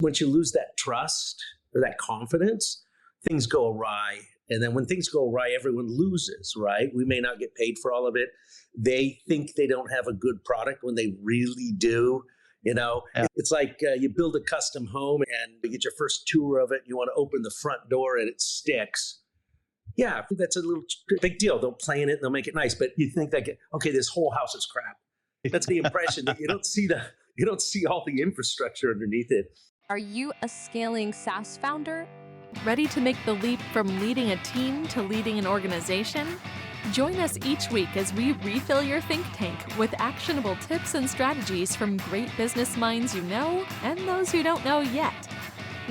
Once you lose that trust or that confidence, things go awry. And then when things go awry, everyone loses, right? We may not get paid for all of it. They think they don't have a good product when they really do. It's like you build a custom home and you get your first tour of it. You want to open the front door and it sticks. Yeah, that's a little big deal. They'll plan it and they'll make it nice. But you think that, okay, this whole house is crap. That's the impression that you don't see all the infrastructure underneath it. Are you a scaling SaaS founder? Ready to make the leap from leading a team to leading an organization? Join us each week as we refill your think tank with actionable tips and strategies from great business minds you know and those who don't know yet.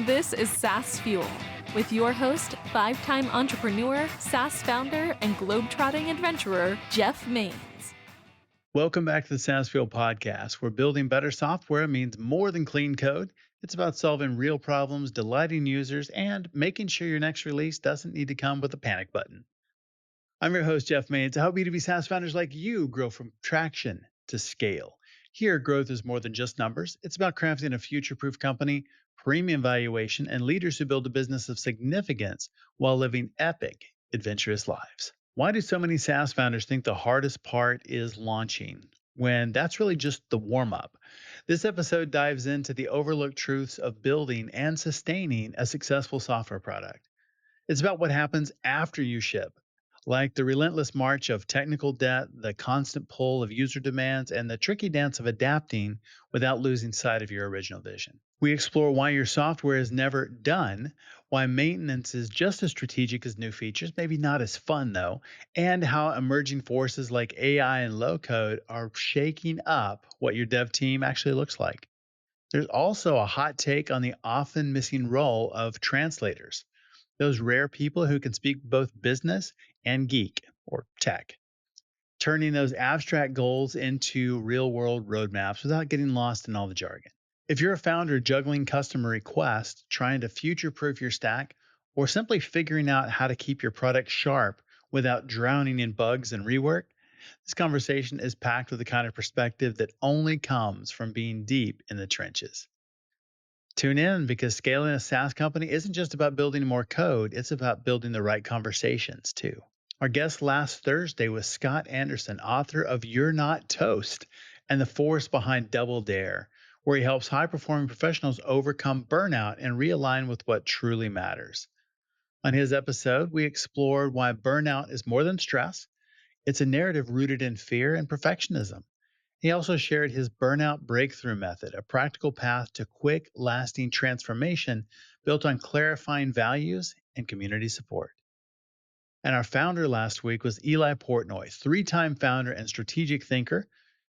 This is SaaS Fuel with your host, 5-time entrepreneur, SaaS founder, and globetrotting adventurer, Jeff Maines. Welcome back to the SaaS Fuel podcast, where building better software means more than clean code. It's about solving real problems, delighting users, and making sure your next release doesn't need to come with a panic button. I'm your host, Jeff Maines. I help B2B SaaS founders like you grow from traction to scale. Here, growth is more than just numbers. It's about crafting a future-proof company, premium valuation, and leaders who build a business of significance while living epic, adventurous lives. Why do so many SaaS founders think the hardest part is launching, when that's really just the warm-up? This episode dives into the overlooked truths of building and sustaining a successful software product. It's about what happens after you ship, like the relentless march of technical debt, the constant pull of user demands, and the tricky dance of adapting without losing sight of your original vision. We explore why your software is never done, why maintenance is just as strategic as new features, maybe not as fun though, and how emerging forces like AI and low-code are shaking up what your dev team actually looks like. There's also a hot take on the often missing role of translators, those rare people who can speak both business and geek or tech, turning those abstract goals into real-world roadmaps without getting lost in all the jargon. If you're a founder juggling customer requests, trying to future-proof your stack, or simply figuring out how to keep your product sharp without drowning in bugs and rework, this conversation is packed with the kind of perspective that only comes from being deep in the trenches. Tune in, because scaling a SaaS company isn't just about building more code, it's about building the right conversations too. Our guest last Thursday was Scott Anderson, author of You're Not Toast and the force behind Double Dare, where he helps high-performing professionals overcome burnout and realign with what truly matters. On his episode, we explored why burnout is more than stress. It's a narrative rooted in fear and perfectionism. He also shared his burnout breakthrough method, a practical path to quick, lasting transformation built on clarifying values and community support. And our founder last week was Eli Portnoy, 3-time founder and strategic thinker,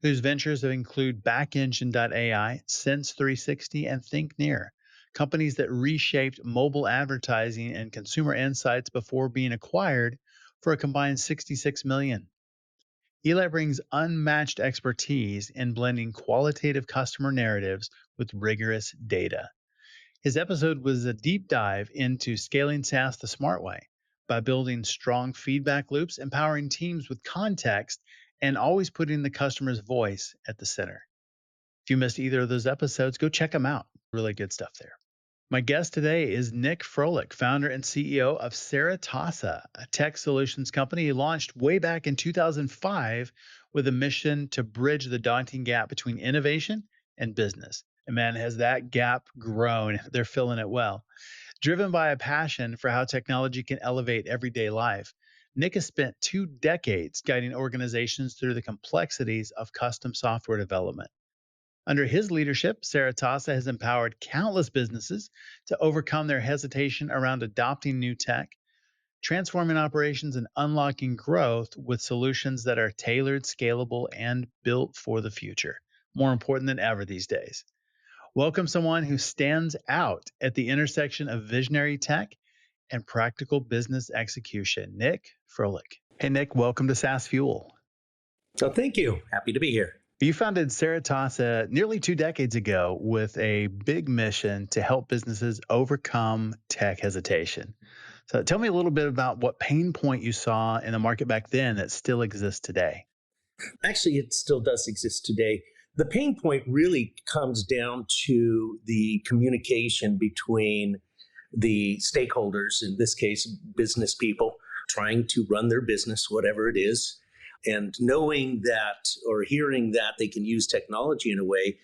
whose ventures include Backengine.ai, Sense360, and ThinkNear, companies that reshaped mobile advertising and consumer insights before being acquired for a combined $66 million. Eli brings unmatched expertise in blending qualitative customer narratives with rigorous data. His episode was a deep dive into scaling SaaS the smart way by building strong feedback loops, empowering teams with context, and always putting the customer's voice at the center. If you missed either of those episodes, go check them out. Really good stuff there. My guest today is Nik Froehlich, founder and CEO of Saritasa, a tech solutions company he launched way back in 2005 with a mission to bridge the daunting gap between innovation and business. And man, has that gap grown. They're filling it well. Driven by a passion for how technology can elevate everyday life, Nik has spent 2 decades guiding organizations through the complexities of custom software development. Under his leadership, Saritasa has empowered countless businesses to overcome their hesitation around adopting new tech, transforming operations and unlocking growth with solutions that are tailored, scalable, and built for the future. More important than ever these days. Welcome someone who stands out at the intersection of visionary tech and practical business execution, Nik Froehlich. Hey, Nik, welcome to SaaS Fuel. So thank you. Happy to be here. You founded Saritasa nearly 2 decades ago with a big mission to help businesses overcome tech hesitation. So tell me a little bit about what pain point you saw in the market back then that still exists today. Actually, it still does exist today. The pain point really comes down to the communication between the stakeholders, in this case, business people, trying to run their business, whatever it is, and knowing that or hearing that they can use technology in a way,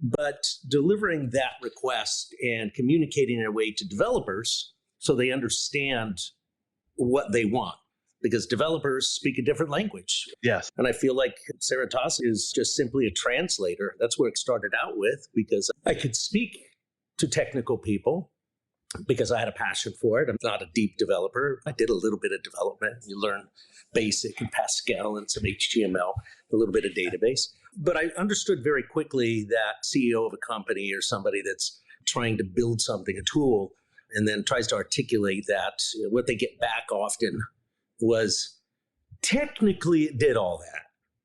but delivering that request and communicating in a way to developers so they understand what they want. Because developers speak a different language. Yes. And I feel like Saritasa is just simply a translator. That's where it started out with, because I could speak to technical people because I had a passion for it. I'm not a deep developer. I did a little bit of development. You learn BASIC and Pascal and some HTML, a little bit of database. But I understood very quickly that CEO of a company or somebody that's trying to build something, a tool, and then tries to articulate that, what they get back often was technically it did all that.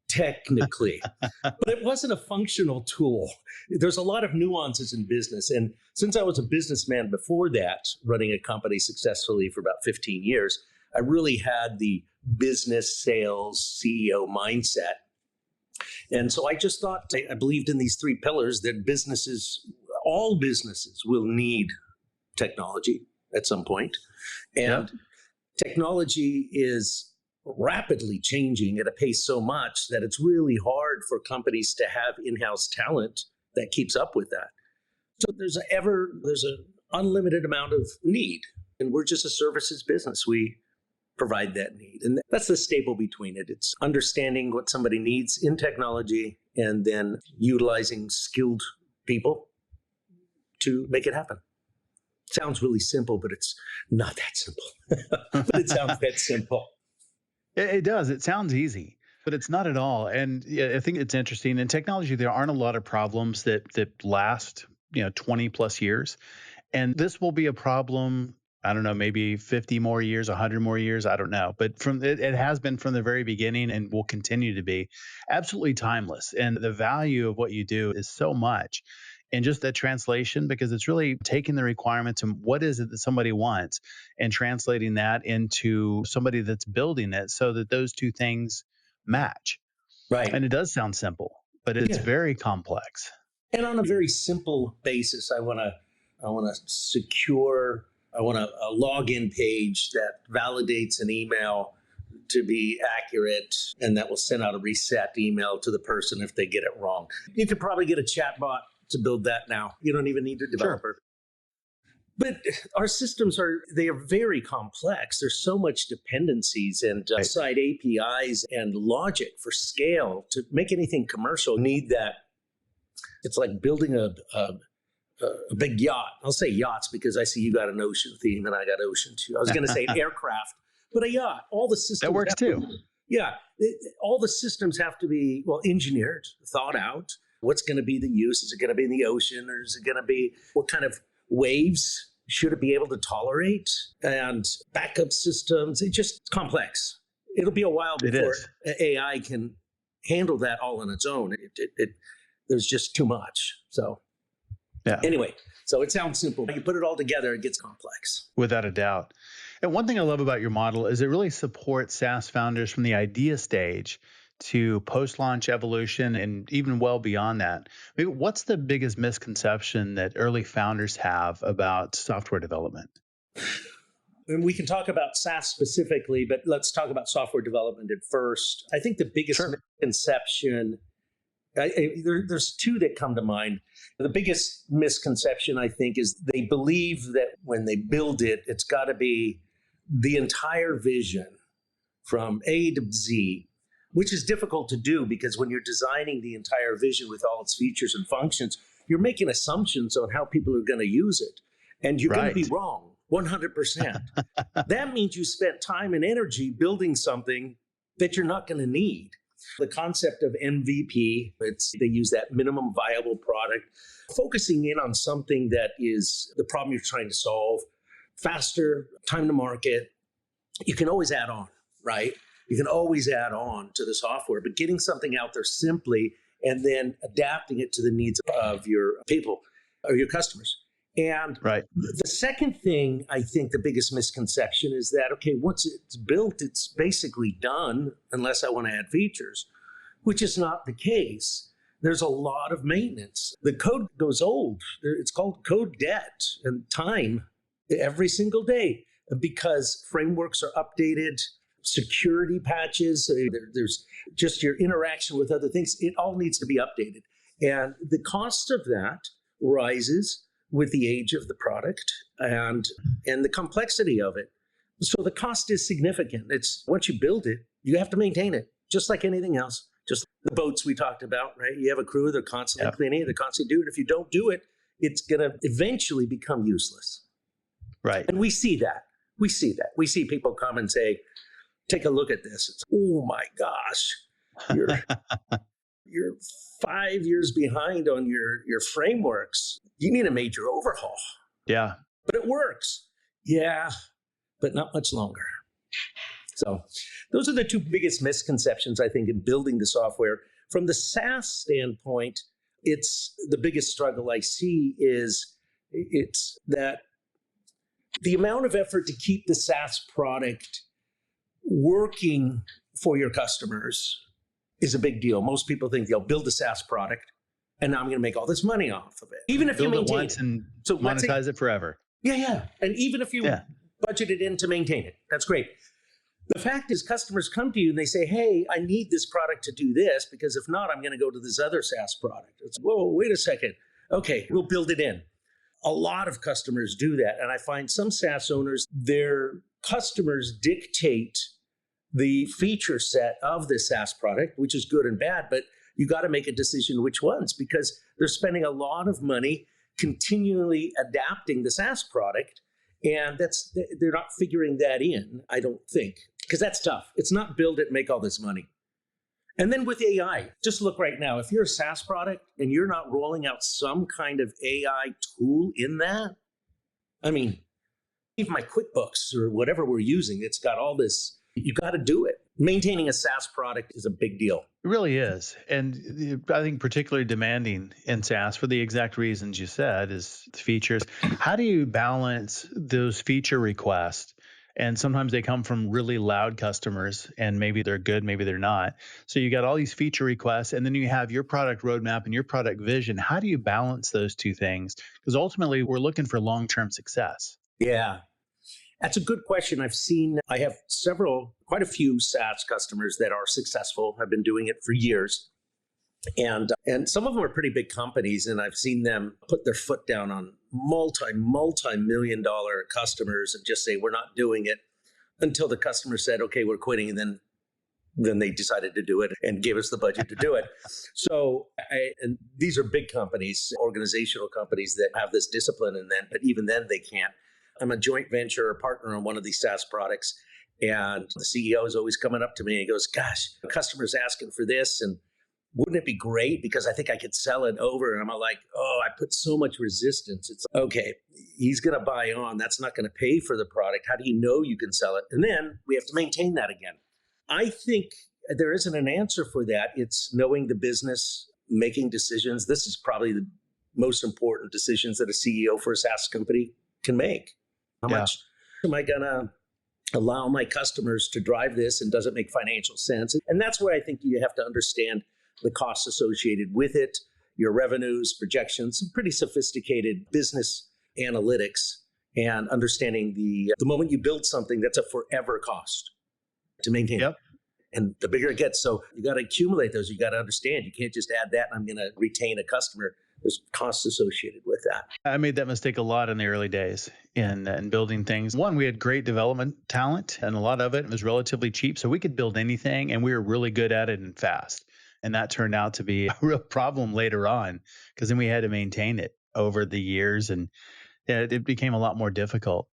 Technically. But it wasn't a functional tool. There's a lot of nuances in business. And since I was a businessman before that, running a company successfully for about 15 years, I really had the business sales CEO mindset. And so I just thought, I believed in these three pillars that all businesses will need technology at some point. And technology is rapidly changing at a pace so much that it's really hard for companies to have in-house talent that keeps up with that. So there's an unlimited amount of need, and we're just a services business. We provide that need, and that's the staple between it. It's understanding what somebody needs in technology and then utilizing skilled people to make it happen. Sounds really simple, but it's not that simple. But it sounds that simple. It does. It sounds easy, but it's not at all. And I think it's interesting. In technology, there aren't a lot of problems that last, 20 plus years. And this will be a problem, I don't know, maybe 50 more years, 100 more years, I don't know. But it has been from the very beginning and will continue to be absolutely timeless. And the value of what you do is so much. And just that translation, because it's really taking the requirements and what is it that somebody wants and translating that into somebody that's building it so that those two things match. Right. And it does sound simple, but it's very complex. And on a very simple basis, I want to secure, I want a login page that validates an email to be accurate, and that will send out a reset email to the person if they get it wrong. You could probably get a chatbot to build that now. You don't even need a developer. Sure. But our systems are very complex. There's so much dependencies and side APIs and logic for scale. To make anything commercial, need that. It's like building a big yacht. I'll say yachts because I see you got an ocean theme and I got ocean too. I was going to say an aircraft, but a yacht. All the systems. That works too. All the systems have to be, engineered, thought out. What's going to be the use? Is it going to be in the ocean, or is it going to be what kind of waves should it be able to tolerate? And backup systems, it's just complex. It'll be a while before AI can handle that all on its own. There's just too much. So anyway, so it sounds simple. You put it all together, it gets complex. Without a doubt. And one thing I love about your model is it really supports SaaS founders from the idea stage to post-launch evolution and even well beyond that. Maybe what's the biggest misconception that early founders have about software development? And we can talk about SaaS specifically, but let's talk about software development at first. I think the biggest misconception, there's two that come to mind. The biggest misconception, I think, is they believe that when they build it, it's got to be the entire vision from A to Z, which is difficult to do because when you're designing the entire vision with all its features and functions, you're making assumptions on how people are going to use it. And you're going to be wrong 100%. That means you spent time and energy building something that you're not going to need. The concept of MVP, they use that minimum viable product, focusing in on something that is the problem you're trying to solve, faster, time to market. You can always add on, right? You can always add on to the software, but getting something out there simply and then adapting it to the needs of your people or your customers. And the second thing, I think the biggest misconception is that, okay, once it's built, it's basically done unless I want to add features, which is not the case. There's a lot of maintenance. The code goes old. It's called code debt and time every single day because frameworks are updated, security patches, there's just your interaction with other things. It all needs to be updated. And the cost of that rises with the age of the product and the complexity of it. So the cost is significant. It's once you build it, you have to maintain it, just like anything else. Just the boats we talked about, right? You have a crew, they're constantly cleaning it, they're constantly doing it. If you don't do it, it's going to eventually become useless. Right. And we see that. We see that. We see people come and say, take a look at this. It's, oh my gosh, you're 5 years behind on your frameworks. You need a major overhaul. Yeah. But it works. Yeah, but not much longer. So those are the two biggest misconceptions, I think, in building the software. From the SaaS standpoint, it's the biggest struggle I see is it's that the amount of effort to keep the SaaS product working for your customers is a big deal. Most people think they'll build a SaaS product and now I'm going to make all this money off of it. Even if build you it maintain once and monetize it forever. Yeah. And even if you budget it in to maintain it, that's great. The fact is customers come to you and they say, hey, I need this product to do this because if not, I'm going to go to this other SaaS product. It's, whoa, wait a second. Okay, we'll build it in. A lot of customers do that. And I find some SaaS owners, their customers dictate the feature set of the SaaS product, which is good and bad, but you got to make a decision which ones because they're spending a lot of money continually adapting the SaaS product. And they're not figuring that in, I don't think, because that's tough. It's not build it, make all this money. And then with AI, just look right now, if you're a SaaS product and you're not rolling out some kind of AI tool in that, I mean, even my QuickBooks or whatever we're using, it's got all this, you got to do it. Maintaining a SaaS product is a big deal. It really is. And I think particularly demanding in SaaS for the exact reasons you said is features. How do you balance those feature requests? And sometimes they come from really loud customers and maybe they're good, maybe they're not. So you got all these feature requests and then you have your product roadmap and your product vision. How do you balance those two things? Because ultimately we're looking for long-term success. Yeah. That's a good question. I have quite a few SaaS customers that are successful. I've been doing it for years. And some of them are pretty big companies, and I've seen them put their foot down on multi-million-dollar customers and just say, we're not doing it until the customer said, okay, we're quitting. And then they decided to do it and gave us the budget to do it. So, and these are big companies, organizational companies that have this discipline but even then they can't. I'm a joint venture partner on one of these SaaS products. And the CEO is always coming up to me and he goes, gosh, the customer's asking for this. And wouldn't it be great? Because I think I could sell it over. And I'm like, oh, I put so much resistance. It's okay. He's going to buy on. That's not going to pay for the product. How do you know you can sell it? And then we have to maintain that again. I think there isn't an answer for that. It's knowing the business, making decisions. This is probably the most important decisions that a CEO for a SaaS company can make. How much am I going to allow my customers to drive this, and does it make financial sense? And that's where I think you have to understand the costs associated with it, your revenues, projections, some pretty sophisticated business analytics, and understanding the moment you build something, that's a forever cost to maintain. Yep. And the bigger it gets, so you got to accumulate those. You got to understand. You can't just add that and I'm going to retain a customer. There's costs associated with that. I made that mistake a lot in the early days in building things. One, we had great development talent and a lot of it was relatively cheap. So we could build anything and we were really good at it and fast. And that turned out to be a real problem later on because then we had to maintain it over the years and it became a lot more difficult.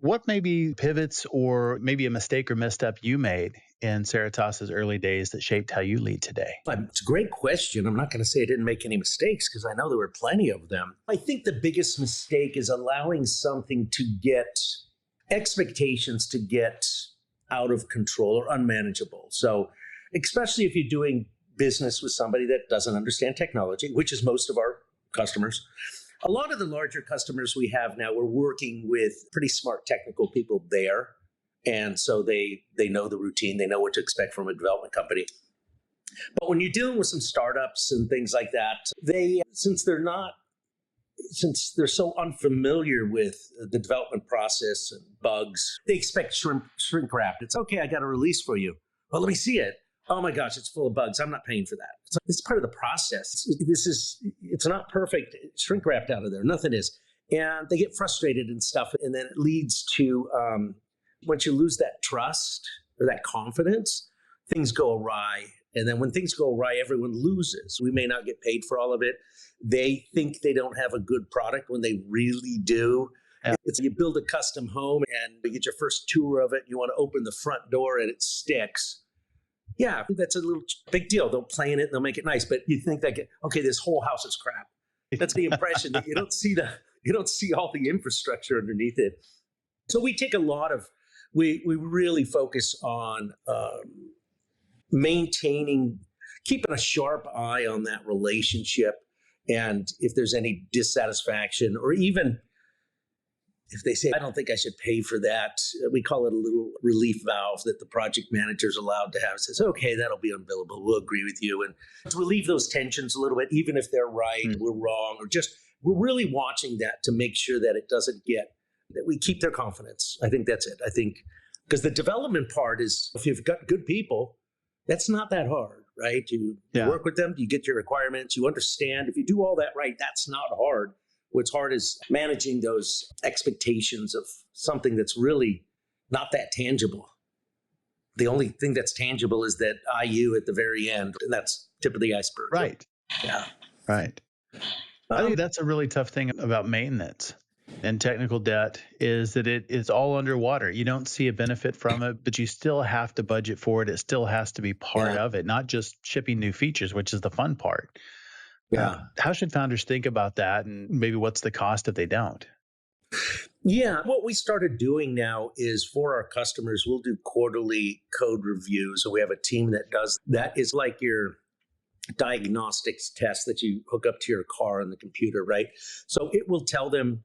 What maybe pivots or maybe a mistake or misstep you made in Saritasa's early days that shaped how you lead today? It's a great question. I'm not going to say I didn't make any mistakes because I know there were plenty of them. I think the biggest mistake is allowing something to get expectations to get out of control or unmanageable. So especially if you're doing business with somebody that doesn't understand technology, which is most of our customers. A lot of the larger customers we have now, we're working with pretty smart technical people there. And so they know the routine. They know what to expect from a development company. But when you're dealing with some startups and things like that, since they're so unfamiliar with the development process and bugs, they expect shrink wrap. It's okay, I got a release for you. Well, let me see it. Oh my gosh, it's full of bugs. I'm not paying for that. It's part of the process. It's not perfect. Shrink wrapped out of there. Nothing is. And they get frustrated and stuff. And then it leads to, once you lose that trust or that confidence, things go awry. And then when things go awry, everyone loses. We may not get paid for all of it. They think they don't have a good product when they really do. Yeah. You build a custom home and you get your first tour of it. You want to open the front door and it sticks. Yeah, that's a little big deal. They'll plan it and they'll make it nice. But you think that, okay, this whole house is crap. That's the impression that you don't see all the infrastructure underneath it. So we take we really focus on maintaining, keeping a sharp eye on that relationship. And if there's any dissatisfaction, or even if they say, I don't think I should pay for that, we call it a little relief valve that the project manager is allowed to have. It says, okay, that'll be unbillable. We'll agree with you. And to relieve those tensions a little bit, even if they're right, we're wrong, or we're really watching that to make sure that it doesn't that we keep their confidence. I think that's it. I think because the development part is, if you've got good people, that's not that hard, right? You work with them, you get your requirements, you understand. If you do all that right, that's not hard. What's hard is managing those expectations of something that's really not that tangible. The only thing that's tangible is that IU at the very end, and that's tip of the iceberg. Right. Yeah. Right. I think that's a really tough thing about maintenance and technical debt, is that it's all underwater. You don't see a benefit from it, but you still have to budget for it. It still has to be part of it, not just shipping new features, which is the fun part. Yeah. How should founders think about that, and maybe what's the cost if they don't? Yeah. What we started doing now is, for our customers, we'll do quarterly code reviews. So we have a team that does that. Is like your diagnostics test that you hook up to your car on the computer, right? So it will tell them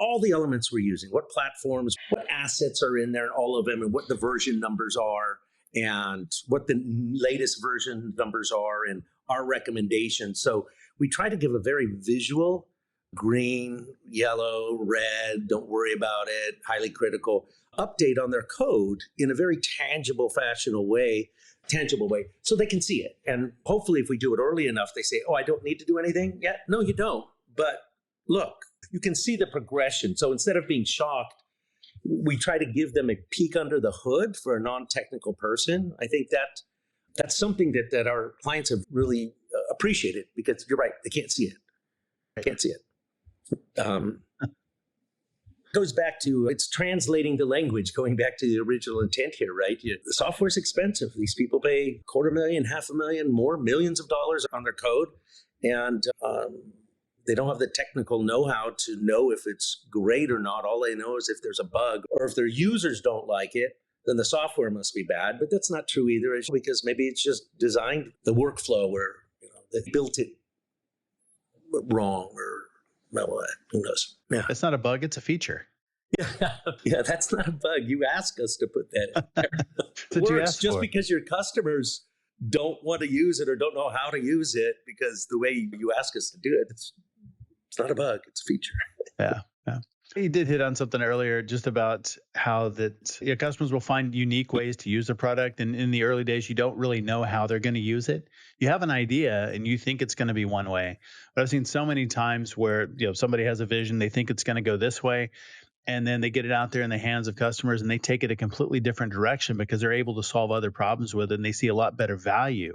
all the elements we're using, what platforms, what assets are in there, all of them, and what the version numbers are, and what the latest version numbers are, and our recommendations. So we try to give a very visual, green, yellow, red, don't worry about it, highly critical update on their code in a very tangible way, so they can see it. And hopefully if we do it early enough, they say, oh, I don't need to do anything yet. No, you don't. But look, you can see the progression. So instead of being shocked, we try to give them a peek under the hood for a non-technical person. I think that's something that our clients have really appreciated, because you're right, they can't see it. Goes back to, it's translating the language, going back to the original intent here, right? The software's expensive. These people pay $250,000, $500,000, more, millions of dollars on their code. And they don't have the technical know-how to know if it's great or not. All they know is if there's a bug, or if their users don't like it, then the software must be bad. But that's not true either, because maybe it's just designed the workflow where they built it wrong, or well, who knows? Yeah, it's not a bug; it's a feature. Yeah, that's not a bug. You ask us to put that in there. Works just because your customers don't want to use it or don't know how to use it, because the way you ask us to do it, it's not a bug; it's a feature. Yeah. You did hit on something earlier, just about how that your customers will find unique ways to use the product. And in the early days, you don't really know how they're going to use it. You have an idea and you think it's going to be one way. But I've seen so many times where somebody has a vision, they think it's going to go this way, and then they get it out there in the hands of customers and they take it a completely different direction because they're able to solve other problems with it, and they see a lot better value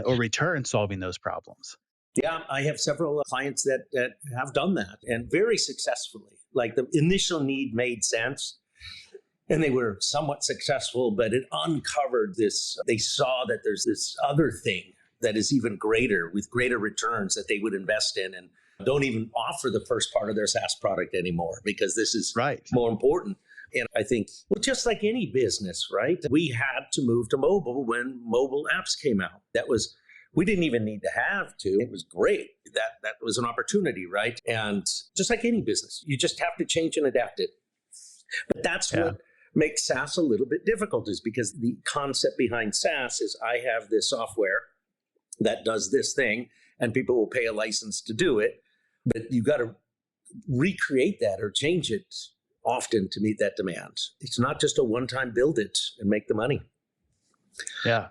or return solving those problems. Yeah, I have several clients that have done that, and very successfully. Like, the initial need made sense and they were somewhat successful, but it uncovered this. They saw that there's this other thing that is even greater, with greater returns, that they would invest in, and don't even offer the first part of their SaaS product anymore, because this is more important. And I think, well, just like any business, right? We had to move to mobile when mobile apps came out. We didn't even need to have to. It was great. That was an opportunity, right? And just like any business, you just have to change and adapt it. But that's what makes SaaS a little bit difficult is because the concept behind SaaS is I have this software that does this thing and people will pay a license to do it, but you got to recreate that or change it often to meet that demand. It's not just a one-time build it and make the money. Yeah.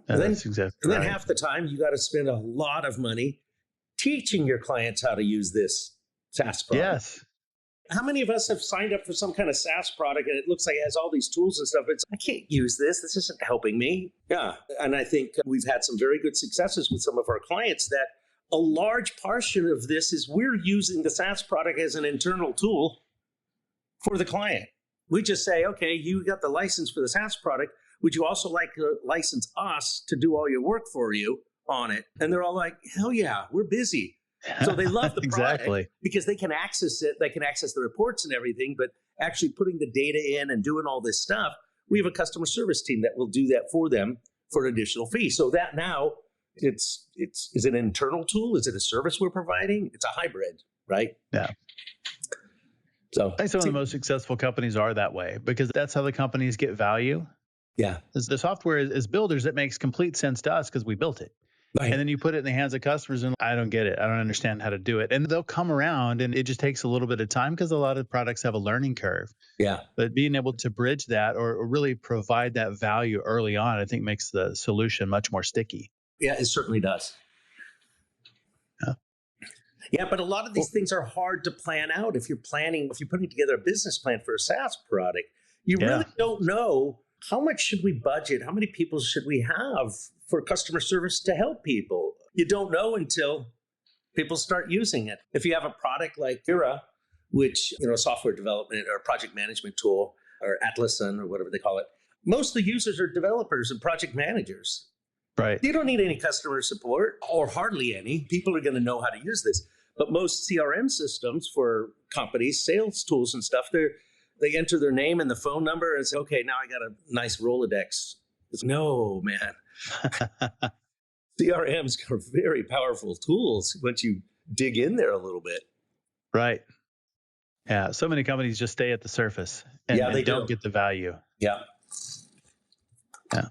That's exactly and then right. half the time you got to spend a lot of money teaching your clients how to use this SaaS product. Yes. How many of us have signed up for some kind of SaaS product and it looks like it has all these tools and stuff? I can't use this. This isn't helping me. Yeah. And I think we've had some very good successes with some of our clients that a large portion of this is we're using the SaaS product as an internal tool for the client. We just say, okay, you got the license for the SaaS product. Would you also like to license us to do all your work for you on it? And they're all like, hell yeah, we're busy. So they love the Exactly. product because they can access it. They can access the reports and everything, but actually putting the data in and doing all this stuff, we have a customer service team that will do that for them for an additional fee. So that now is it an internal tool? Is it a service we're providing? It's a hybrid, right? Yeah. So I think some of the most successful companies are that way because that's how the companies get value. yeah. As the software as builders, it makes complete sense to us because we built it. Right. And then you put it in the hands of customers and I don't get it. I don't understand how to do it. And they'll come around and it just takes a little bit of time because a lot of products have a learning curve. Yeah. But being able to bridge that or really provide that value early on, I think makes the solution much more sticky. Yeah, it certainly does. Yeah. Yeah, but a lot of these things are hard to plan out. If you're putting together a business plan for a SaaS product, you really don't know how much should we budget? How many people should we have for customer service to help people? You don't know until people start using it. If you have a product like Jira, which, software development or project management tool, or Atlassian or whatever they call it, most of the users are developers and project managers. Right. You don't need any customer support or hardly any. People are going to know how to use this. But most CRM systems for companies, sales tools and stuff, they enter their name and the phone number and say, okay, now I got a nice Rolodex. No, man. CRMs are very powerful tools once you dig in there a little bit. Right. Yeah. So many companies just stay at the surface and they don't get the value. Yeah. Yeah.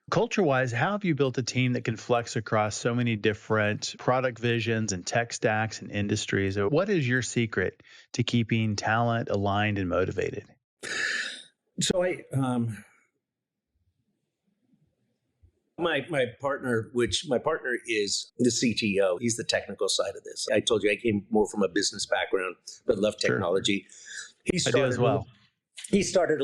Culture-wise, how have you built a team that can flex across so many different product visions and tech stacks and industries? What is your secret to keeping talent aligned and motivated? So my partner is the CTO. He's the technical side of this. I told you I came more from a business background, but love technology. I do as well. He started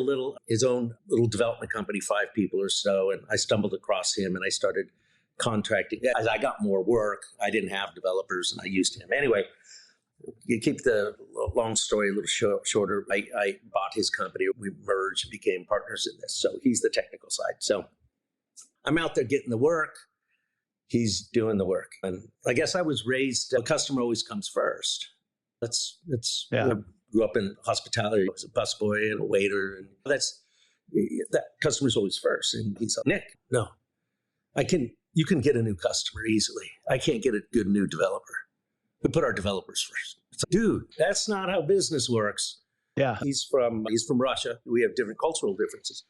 his own little development company, 5 people or so, and I stumbled across him and I started contracting. As I got more work, I didn't have developers and I used him. Anyway, you keep the long story a little shorter. I bought his company. We merged and became partners in this. So he's the technical side. So I'm out there getting the work. He's doing the work. And I guess I was raised, the customer always comes first. Grew up in hospitality. I was a busboy and a waiter, and that customer's always first. And he's like, Nick, no, you can get a new customer easily. I can't get a good new developer. We put our developers first. It's like, dude, that's not how business works. Yeah. He's from Russia. We have different cultural differences.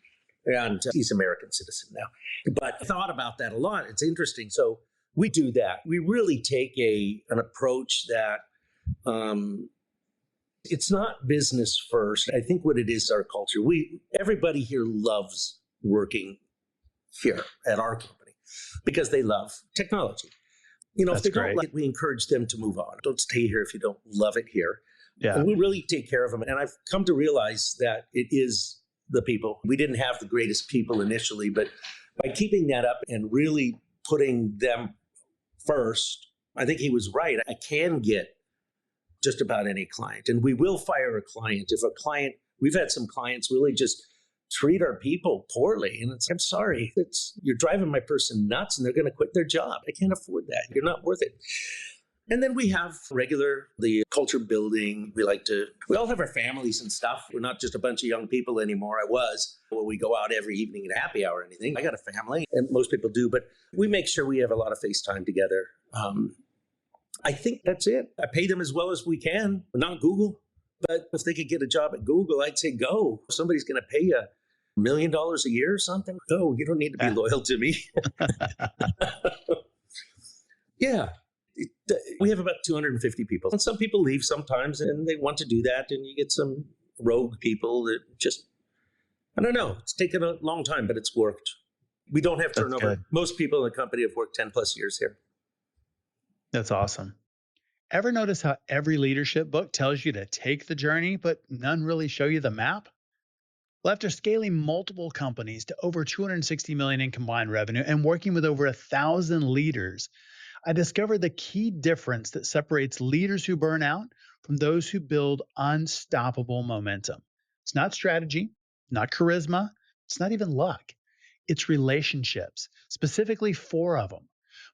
And he's an American citizen now. But I thought about that a lot. It's interesting. So we do that. We really take an approach that it's not business first. I think what it is our culture. Everybody here loves working here at our company because they love technology. If they don't like it, we encourage them to move on. Don't stay here if you don't love it here. Yeah. And we really take care of them. And I've come to realize that it is the people. We didn't have the greatest people initially, but by keeping that up and really putting them first, I think he was right. I can get just about any client. And we will fire a client. We've had some clients really just treat our people poorly. And I'm sorry, you're driving my person nuts and they're going to quit their job. I can't afford that. You're not worth it. And then we have the culture building. We all have our families and stuff. We're not just a bunch of young people anymore. We go out every evening at happy hour or anything. I got a family, and most people do, but we make sure we have a lot of face time together. I think that's it. I pay them as well as we can. We're not Google. But if they could get a job at Google, I'd say go. Somebody's going to pay you $1 million a year or something. Go. You don't need to be loyal to me. Yeah. We have about 250 people. And some people leave sometimes and they want to do that. And you get some rogue people that just, I don't know. It's taken a long time, but it's worked. We don't have turnover. Most people in the company have worked 10 plus years here. That's awesome. Ever notice how every leadership book tells you to take the journey, but none really show you the map? Well, after scaling multiple companies to over 260 million in combined revenue and working with over 1,000 leaders, I discovered the key difference that separates leaders who burn out from those who build unstoppable momentum. It's not strategy, not charisma, it's not even luck. It's relationships, specifically 4 of them.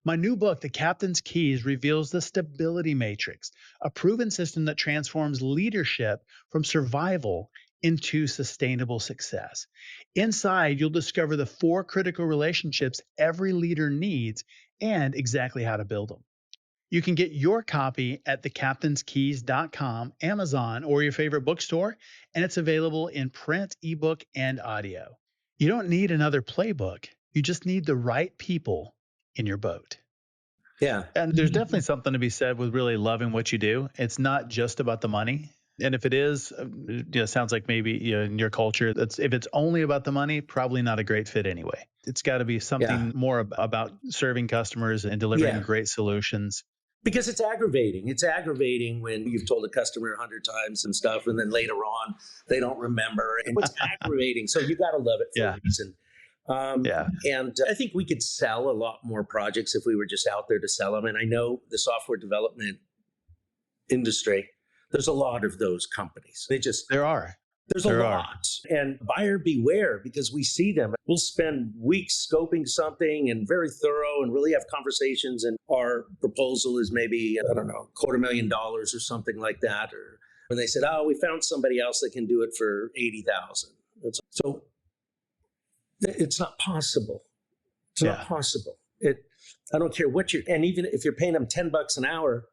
My new book, The Captain's Keys, reveals the stability matrix, a proven system that transforms leadership from survival into sustainable success. Inside, you'll discover the 4 critical relationships every leader needs and exactly how to build them. You can get your copy at thecaptainskeys.com, Amazon, or your favorite bookstore, and it's available in print, ebook, and audio. You don't need another playbook. You just need the right people in your boat. Yeah. And there's definitely something to be said with really loving what you do. It's not just about the money. And if it is, sounds like maybe in your culture, if it's only about the money, probably not a great fit anyway. It's got to be something more about serving customers and delivering great solutions. Because it's aggravating. It's aggravating when you've told a customer 100 times and stuff, and then later on they don't remember. And it's aggravating. So you got to love it for a reason. And I think we could sell a lot more projects if we were just out there to sell them. And I know the software development industry, there's a lot of those companies. There's a lot. And buyer beware, because we see them. We'll spend weeks scoping something and very thorough and really have conversations. And our proposal is maybe, I don't know, $250,000 or something like that. Or when they said, oh, we found somebody else that can do it for $80,000. So it's not possible. It's not possible. I don't care what and even if you're paying them $10 an hour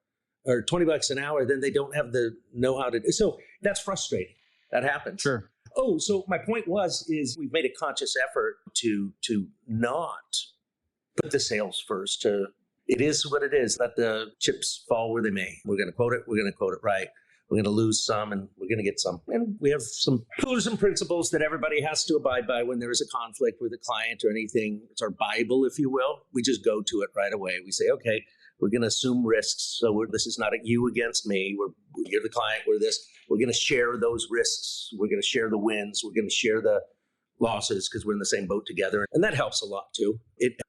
or $20 an hour, then they don't have the know-how to do. So that's frustrating. That happens. Sure. Oh, so my point is we've made a conscious effort to not put the sales first. It is what it is. Let the chips fall where they may. We're going to quote it. We're going to quote it right. We're going to lose some and we're going to get some. And we have some pillars and principles that everybody has to abide by when there is a conflict with a client or anything. It's our Bible, if you will. We just go to it right away. We say, okay, we're going to assume risks. So this is not a you against me. You're the client. We're this. We're going to share those risks. We're going to share the wins. We're going to share the losses because we're in the same boat together. And that helps a lot too.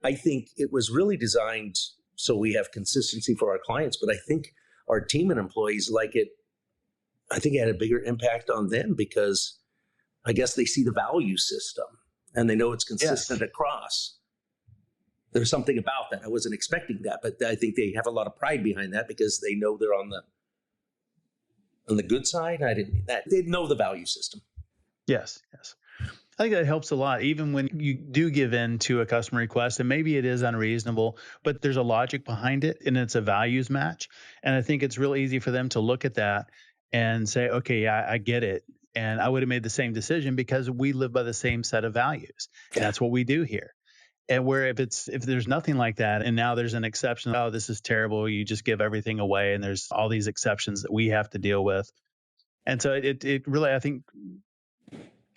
I think it was really designed so we have consistency for our clients, but I think our team and employees like it. I think it had a bigger impact on them because I guess they see the value system and they know it's consistent across. There's something about that. I wasn't expecting that, but I think they have a lot of pride behind that because they know they're on the good side. I didn't mean that. They know the value system. Yes. I think that helps a lot, even when you do give in to a customer request, and maybe it is unreasonable, but there's a logic behind it and it's a values match. And I think it's real easy for them to look at that and say, okay, I get it. And I would have made the same decision because we live by the same set of values. And that's what we do here. And where if there's nothing like that, and now there's an exception, oh, this is terrible, you just give everything away, and there's all these exceptions that we have to deal with. And so it really, I think,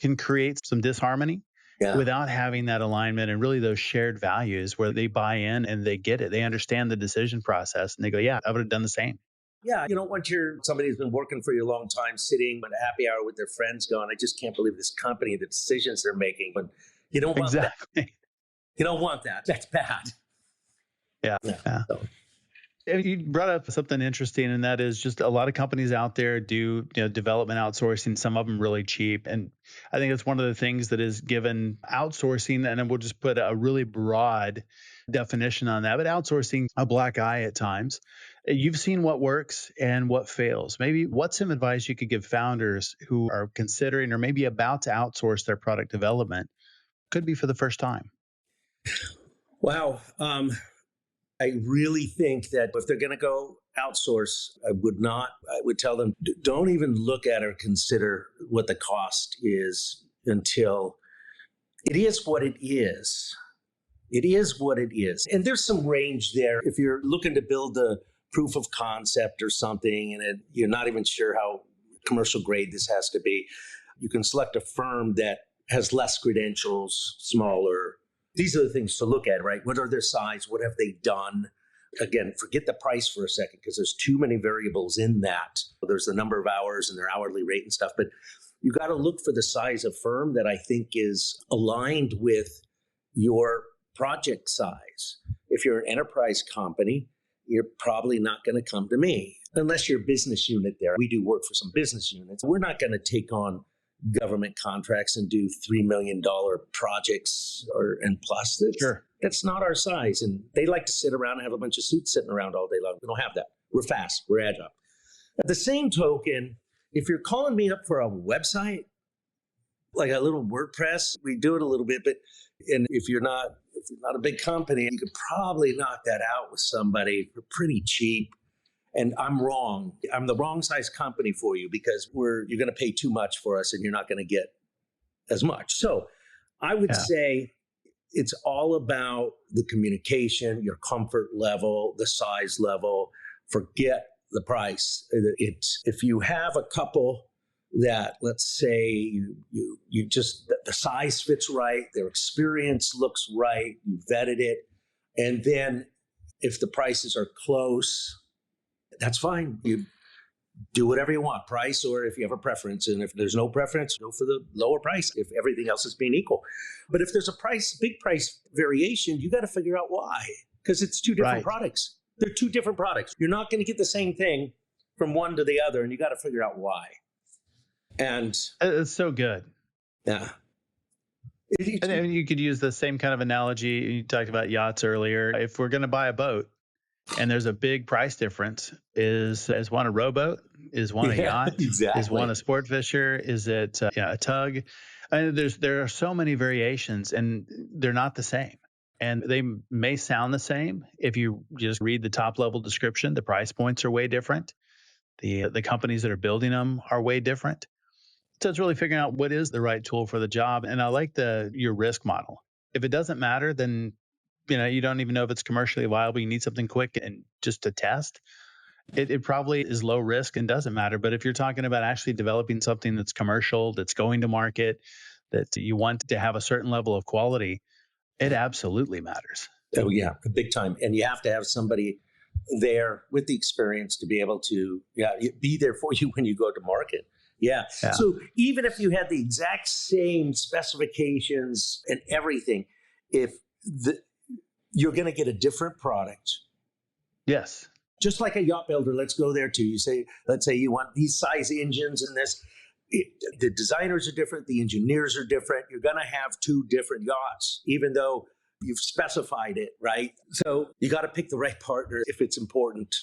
can create some disharmony without having that alignment and really those shared values where they buy in and they get it. They understand the decision process and they go, yeah, I would have done the same. Yeah, you don't want somebody who's been working for you a long time sitting at a happy hour with their friends going, I just can't believe this company, the decisions they're making. But you don't want that. You don't want that. That's bad. Yeah. So. You brought up something interesting, and that is just a lot of companies out there do development outsourcing, some of them really cheap. And I think it's one of the things that is given outsourcing, and we'll just put a really broad definition on that, but outsourcing a black eye at times. You've seen what works and what fails. Maybe what's some advice you could give founders who are considering or maybe about to outsource their product development? Could be for the first time. Wow. I really think that if they're going to go outsource, I would tell them, don't even look at or consider what the cost is until it is what it is. It is what it is. And there's some range there. If you're looking to build a proof of concept or something, and you're not even sure how commercial grade this has to be, you can select a firm that has less credentials, smaller. These are the things to look at, right? What are their size? What have they done? Again, forget the price for a second because there's too many variables in that. There's the number of hours and their hourly rate and stuff. But you got to look for the size of firm that I think is aligned with your project size. If you're an enterprise company, you're probably not going to come to me unless you're a business unit there. We do work for some business units. We're not going to take on government contracts and do $3 million projects and plus. That's not our size. And they like to sit around and have a bunch of suits sitting around all day long. We don't have that. We're fast. We're agile. At the same token, if you're calling me up for a website, like a little WordPress, we do it a little bit, and if you're not a big company, you could probably knock that out with somebody for pretty cheap. And I'm wrong. I'm the wrong size company for you because you're going to pay too much for us and you're not going to get as much. So I would say it's all about the communication, your comfort level, the size level. Forget the price. If you have a couple that, let's say, you just, the size fits right, their experience looks right, you vetted it, and then if the prices are close, that's fine. You do whatever you want, price, or if you have a preference. And if there's no preference, go for the lower price if everything else is being equal. But if there's a big price variation, you got to figure out why, because it's two different products. They're two different products. You're not going to get the same thing from one to the other, and you got to figure out why. And it's so good. Yeah. And you could use the same kind of analogy. You talked about yachts earlier. If we're going to buy a boat and there's a big price difference, is one a rowboat? Is one a yacht? Exactly. Is one a sport fisher? Is it a tug? There are so many variations, and they're not the same. And they may sound the same if you just read the top level description. The price points are way different. The companies that are building them are way different. So it's really figuring out what is the right tool for the job. And I like your risk model. If it doesn't matter, then you don't even know if it's commercially viable. You need something quick and just to test. It probably is low risk and doesn't matter. But if you're talking about actually developing something that's commercial, that's going to market, that you want to have a certain level of quality, it absolutely matters. Oh, yeah, big time. And you have to have somebody there with the experience to be able to be there for you when you go to market. Yeah. So even if you had the exact same specifications and everything, you're going to get a different product. Yes. Just like a yacht builder, let's go there too. Let's say you want these size engines and this. The designers are different. The engineers are different. You're going to have two different yachts, even though you've specified it, right? So you got to pick the right partner if it's important.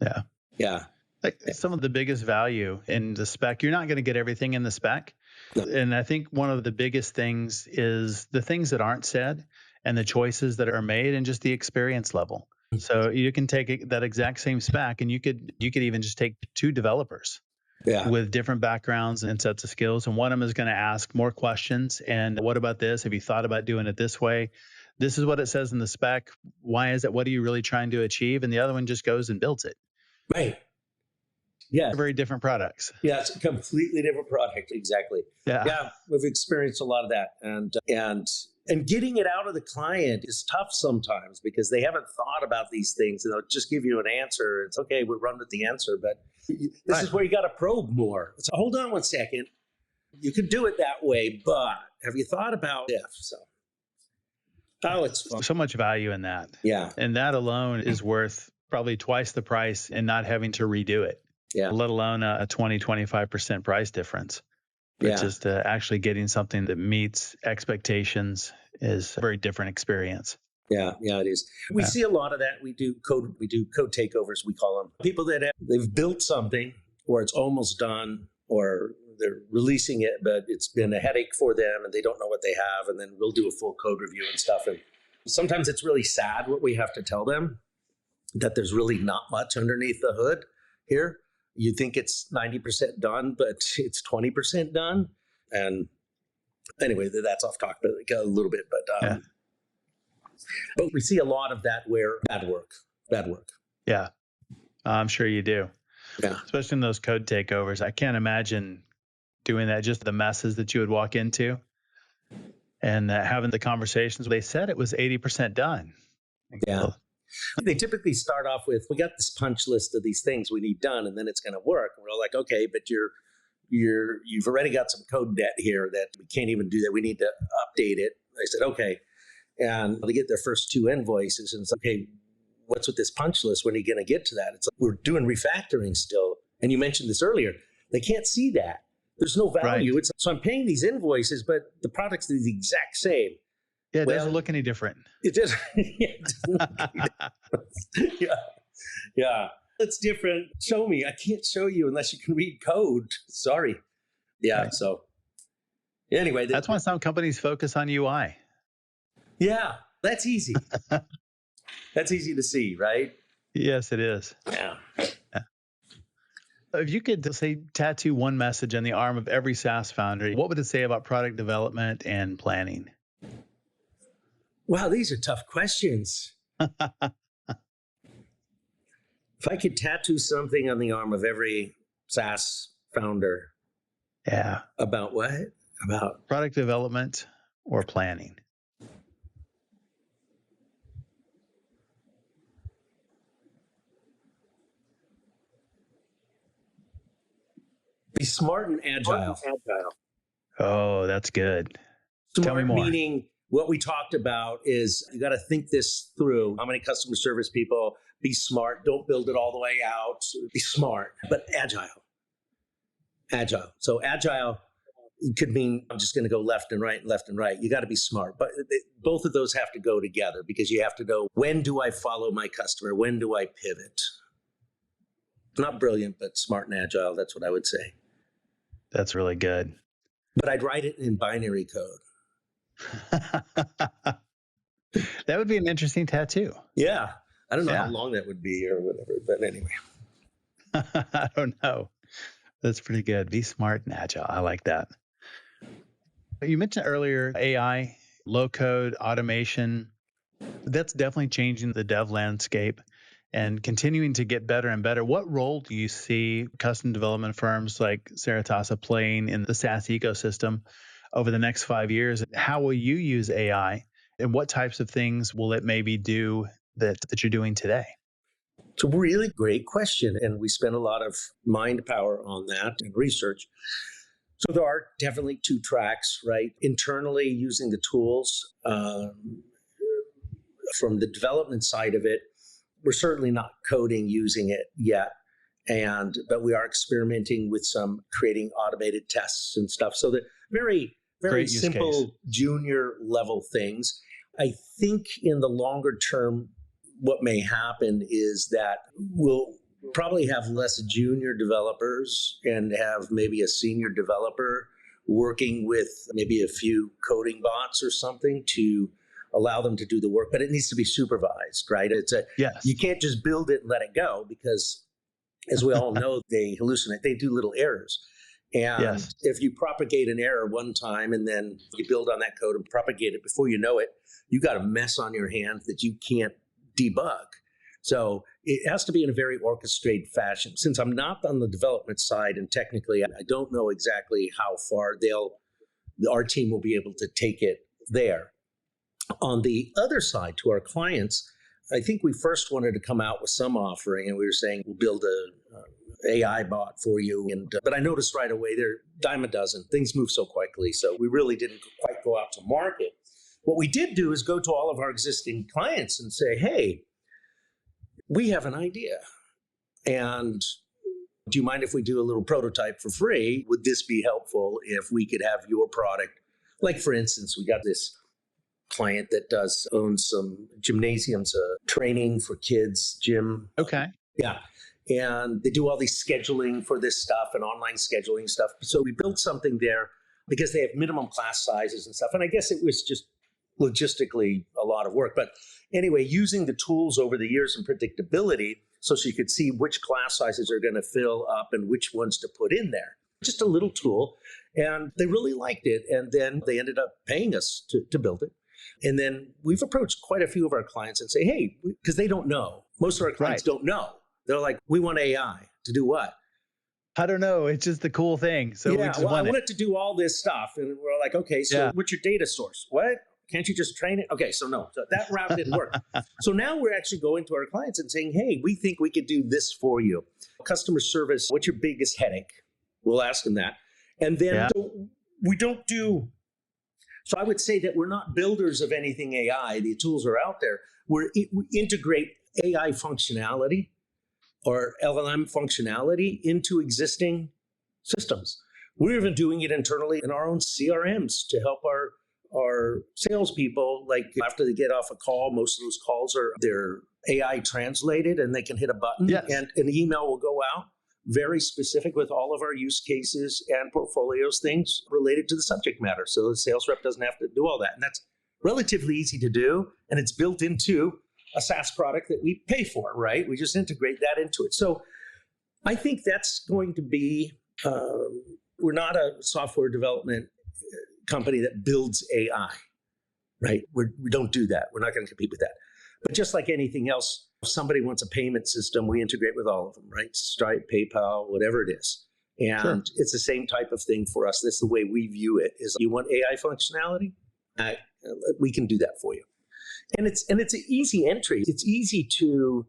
Yeah. Yeah. Like some of the biggest value in the spec, you're not going to get everything in the spec. No. And I think one of the biggest things is the things that aren't said and the choices that are made and just the experience level. So you can take that exact same spec and you could even just take two developers with different backgrounds and sets of skills. And one of them is going to ask more questions. And what about this? Have you thought about doing it this way? This is what it says in the spec. Why is it? What are you really trying to achieve? And the other one just goes and builds it. Right. Yeah. They're very different products. Yeah, it's a completely different product. Exactly. Yeah. We've experienced a lot of that. And getting it out of the client is tough sometimes because they haven't thought about these things and they'll just give you an answer. It's okay, we'll run with the answer, but this is where you got to probe more. So hold on one second. You could do it that way, but have you thought about if? It's fun. So much value in that. Yeah. And that alone is worth probably twice the price and not having to redo it. Yeah. Let alone a 20, 25% price difference. But just actually getting something that meets expectations is a very different experience. Yeah, it is. We see a lot of that. We do code takeovers, we call them. People that they've built something or it's almost done or they're releasing it, but it's been a headache for them and they don't know what they have. And then we'll do a full code review and stuff. And sometimes it's really sad what we have to tell them. that there's really not much underneath the hood here. You think it's 90% done, but it's 20% done. And anyway, that's off topic a little bit, but we see a lot of that where bad work. Yeah, I'm sure you do. Yeah. Especially in those code takeovers. I can't imagine doing that, just the messes that you would walk into and having the conversations. They said it was 80% done. Yeah. They typically start off with, we got this punch list of these things we need done, and then it's going to work. And we're all like, okay, but you've already got some code debt here that we can't even do that. We need to update it. I said, okay. And they get their first 2 invoices and it's okay, what's with this punch list? When are you going to get to that? It's like, we're doing refactoring still. And you mentioned this earlier. They can't see that. There's no value. Right. So I'm paying these invoices, but the product's the exact same. Yeah, it doesn't look any different. It doesn't. Yeah. It's different. Show me. I can't show you unless you can read code. Sorry. Yeah. Right. So anyway. That's why some companies focus on UI. Yeah. That's easy. That's easy to see, right? Yes, it is. Yeah. If you could say tattoo one message on the arm of every SaaS founder, what would it say about product development and planning? Wow, these are tough questions. If I could tattoo something on the arm of every SaaS founder. Yeah. About what? About product development or planning. Be smart and agile. Oh, that's good. Smart, tell me more. Meaning what we talked about is you got to think this through. How many customer service people? Be smart. Don't build it all the way out. Be smart, but agile. So agile could mean I'm just going to go left and right. You got to be smart. But both of those have to go together because you have to know, when do I follow my customer? When do I pivot? Not brilliant, but smart and agile. That's what I would say. That's really good. But I'd write it in binary code. That would be an interesting tattoo. Yeah. I don't know how long that would be or whatever, but anyway. I don't know. That's pretty good. Be smart and agile. I like that. You mentioned earlier AI, low code, automation. That's definitely changing the dev landscape and continuing to get better and better. What role do you see custom development firms like Saritasa playing in the SaaS ecosystem over the next 5 years? How will you use AI, and what types of things will it maybe do that you're doing today? It's a really great question, and we spend a lot of mind power on that and research. So there are definitely 2 tracks, right? Internally, using the tools from the development side of it. We're certainly not coding using it yet, but we are experimenting with some creating automated tests and stuff. So the very, very simple junior level things. I think in the longer term, what may happen is that we'll probably have less junior developers and have maybe a senior developer working with maybe a few coding bots or something to allow them to do the work, but it needs to be supervised, right? You can't just build it and let it go because, as we all know, they hallucinate. They do little errors. And if you propagate an error one time and then you build on that code and propagate it, before you know it, you got a mess on your hands that you can't debug. So it has to be in a very orchestrated fashion. Since I'm not on the development side and technically I don't know exactly how far our team will be able to take it there. On the other side, to our clients, I think we first wanted to come out with some offering, and we were saying we'll build a AI bot for you. But I noticed right away they're dime a dozen. Things move so quickly, so we really didn't quite go out to market. What we did do is go to all of our existing clients and say, "Hey, we have an idea, and do you mind if we do a little prototype for free? Would this be helpful if we could have your product?" Like, for instance, we got this client that owns some gymnasiums, training for kids, gym. Okay. Yeah. And they do all these scheduling for this stuff and online scheduling stuff. So we built something there because they have minimum class sizes and stuff. And I guess it was just logistically a lot of work. But anyway, using the tools over the years and predictability so you could see which class sizes are going to fill up and which ones to put in there. Just a little tool. And they really liked it. And then they ended up paying us to build it. And then we've approached quite a few of our clients and say, hey, because they don't know. Most of our clients don't know. They're like, we want AI to do what? I don't know. It's just the cool thing. So we just want it to do all this stuff. And we're like, okay, so what's your data source? What? Can't you just train it? Okay, so no. So that route didn't work. So now we're actually going to our clients and saying, hey, we think we could do this for you. Customer service, what's your biggest headache? We'll ask them that. And then so we don't do... So I would say that we're not builders of anything AI. The tools are out there. We integrate AI functionality or LLM functionality into existing systems. We're even doing it internally in our own CRMs to help our salespeople. Like after they get off a call, most of those calls they're AI translated and they can hit a button and an email will go out. Very specific with all of our use cases and portfolios, things related to the subject matter. So the sales rep doesn't have to do all that. And that's relatively easy to do. And it's built into a SaaS product that we pay for, right? We just integrate that into it. So I think that's going to be, we're not a software development company that builds AI, right? We don't do that. We're not going to compete with that. But just like anything else, if somebody wants a payment system, we integrate with all of them, right? Stripe, PayPal, whatever it is. And it's the same type of thing for us. That's the way we view it is you want AI functionality? We can do that for you. And it's an easy entry. It's easy to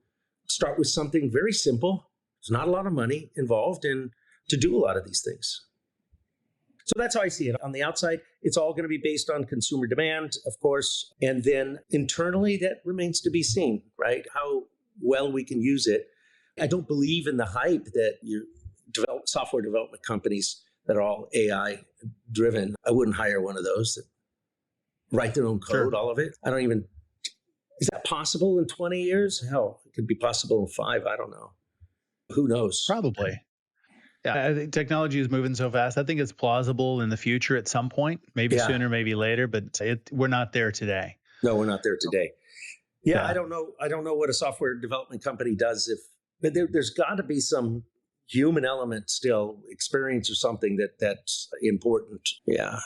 start with something very simple. There's not a lot of money involved and to do a lot of these things. So that's how I see it. On the outside, it's all going to be based on consumer demand, of course. And then internally, that remains to be seen, right? How well we can use it. I don't believe in the hype that you develop software development companies that are all AI driven. I wouldn't hire one of those that write their own code, all of it. Is that possible in 20 years? Hell, it could be possible in 5. I don't know. Who knows? Probably. Yeah, I think technology is moving so fast. I think it's plausible in the future at some point, maybe sooner, maybe later, but we're not there today. No, we're not there today. Yeah, I don't know. I don't know what a software development company does but there's got to be some human element still, experience or something that's important. Yeah.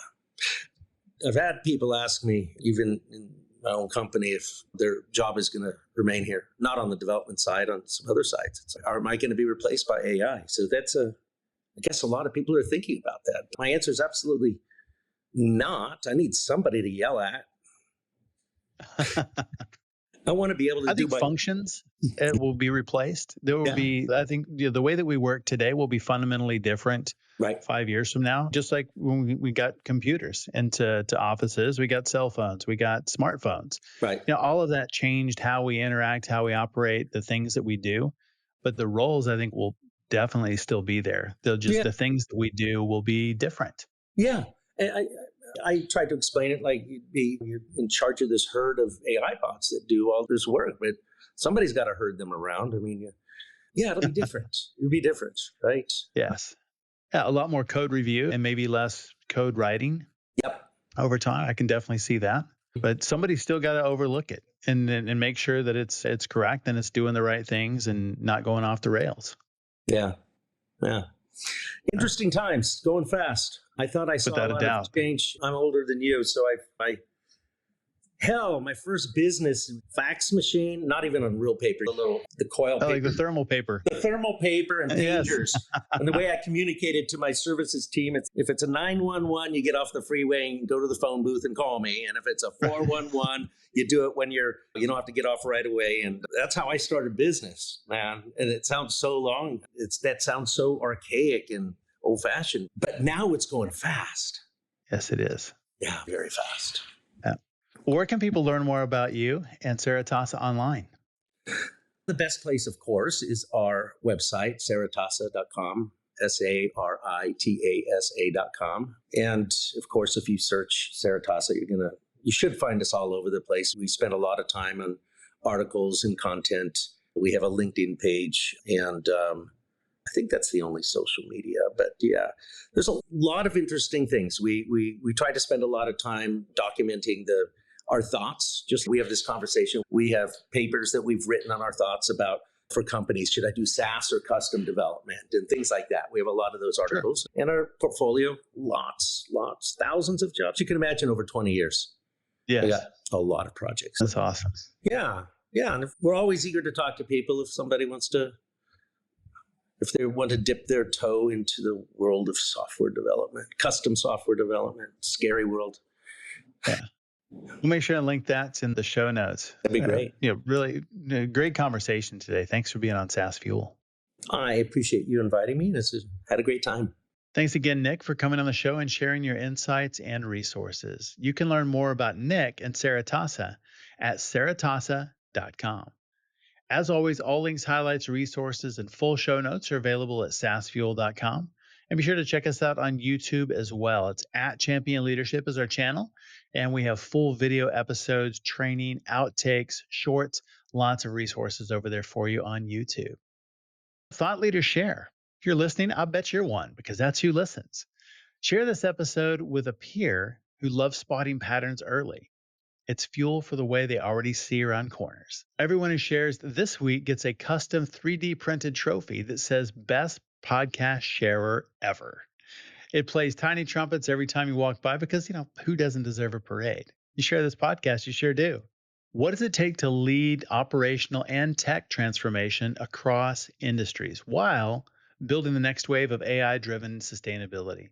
I've had people ask me, even in my own company, if their job is going to remain here, not on the development side, on some other sides. It's like, am I going to be replaced by AI? So I guess a lot of people are thinking about that. My answer is absolutely not. I need somebody to yell at. I want to be able to do my functions. It will be replaced. There will be, I think, the way that we work today will be fundamentally different 5 years from now. Just like when we got computers into offices, we got cell phones, we got smartphones. Right. All of that changed how we interact, how we operate, the things that we do. But the roles, I think, will definitely still be there. They'll just the things that we do will be different. Yeah. I tried to explain it like you're in charge of this herd of AI bots that do all this work, but somebody's got to herd them around. I mean, it'll be different. It'll be different, right? Yes. Yeah, a lot more code review and maybe less code writing. Yep. Over time, I can definitely see that. But somebody's still got to overlook it and make sure that it's correct and it's doing the right things and not going off the rails. Yeah. Interesting times, going fast. I thought I saw a lot of change. I'm older than you, so my first business fax machine, not even on real paper, the coil paper. Like the thermal paper. The thermal paper and pagers. And the way I communicated to my services team, if it's a 911, you get off the freeway and go to the phone booth and call me. And if it's a 411, you do it when you don't have to get off right away. And that's how I started business, man. And it sounds so long. That sounds so archaic and old-fashioned. But now it's going fast. Yes, it is. Yeah, very fast. Where can people learn more about you and Saritasa online? The best place, of course, is our website, saritasa.com, saritasa.com. And of course, if you search Saritasa, you should find us all over the place. We spend a lot of time on articles and content. We have a LinkedIn page, and I think that's the only social media. But yeah, there's a lot of interesting things. We try to spend a lot of time documenting our thoughts. Just we have this conversation. We have papers that we've written on our thoughts about for companies. Should I do SaaS or custom development and things like that? We have a lot of those articles. Sure. In our portfolio, lots, thousands of jobs. You can imagine over 20 years. Yes. We got a lot of projects. That's awesome. Yeah. And we're always eager to talk to people if somebody wants to, if they want to dip their toe into the world of software development, custom software development, scary world. Yeah. We'll make sure and link that in the show notes. That'd be great. Really great conversation today. Thanks for being on SaaS Fuel. I appreciate you inviting me. Had a great time. Thanks again, Nik, for coming on the show and sharing your insights and resources. You can learn more about Nik and Saritasa at saritasa.com. As always, all links, highlights, resources, and full show notes are available at saasfuel.com. And be sure to check us out on YouTube as well. It's at Champion Leadership is our channel. And we have full video episodes, training, outtakes, shorts, lots of resources over there for you on YouTube. Thought leaders share. If you're listening, I bet you're one because that's who listens. Share this episode with a peer who loves spotting patterns early. It's fuel for the way they already see around corners. Everyone who shares this week gets a custom 3D printed trophy that says Best Podcast Sharer Ever. It plays tiny trumpets every time you walk by because, who doesn't deserve a parade? You share this podcast, you sure do. What does it take to lead operational and tech transformation across industries while building the next wave of AI-driven sustainability?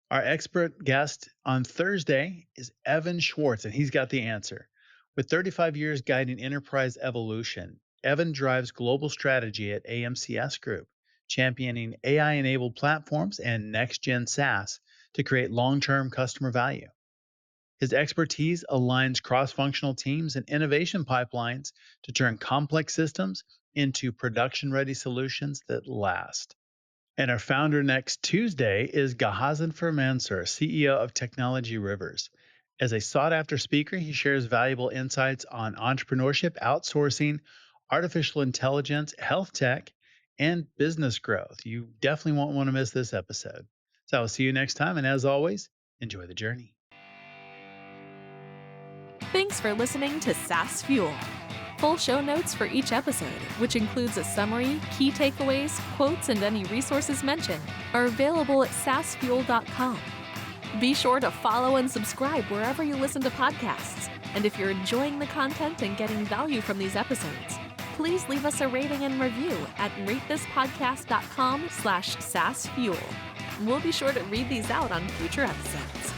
Our expert guest on Thursday is Evan Schwartz, and he's got the answer. With 35 years guiding enterprise evolution, Evan drives global strategy at AMCS Group, championing AI-enabled platforms and next-gen SaaS to create long-term customer value. His expertise aligns cross-functional teams and innovation pipelines to turn complex systems into production-ready solutions that last. And our founder next Tuesday is Ghazen Mansur, CEO of Technology Rivers. As a sought-after speaker, he shares valuable insights on entrepreneurship, outsourcing, artificial intelligence, health tech, and business growth. You definitely won't want to miss this episode. So I'll see you next time. And as always, enjoy the journey. Thanks for listening to SaaS Fuel. Full show notes for each episode, which includes a summary, key takeaways, quotes, and any resources mentioned, are available at saasfuel.com. Be sure to follow and subscribe wherever you listen to podcasts. And if you're enjoying the content and getting value from these episodes, please leave us a rating and review at ratethispodcast.com/SaaSfuel. We'll be sure to read these out on future episodes.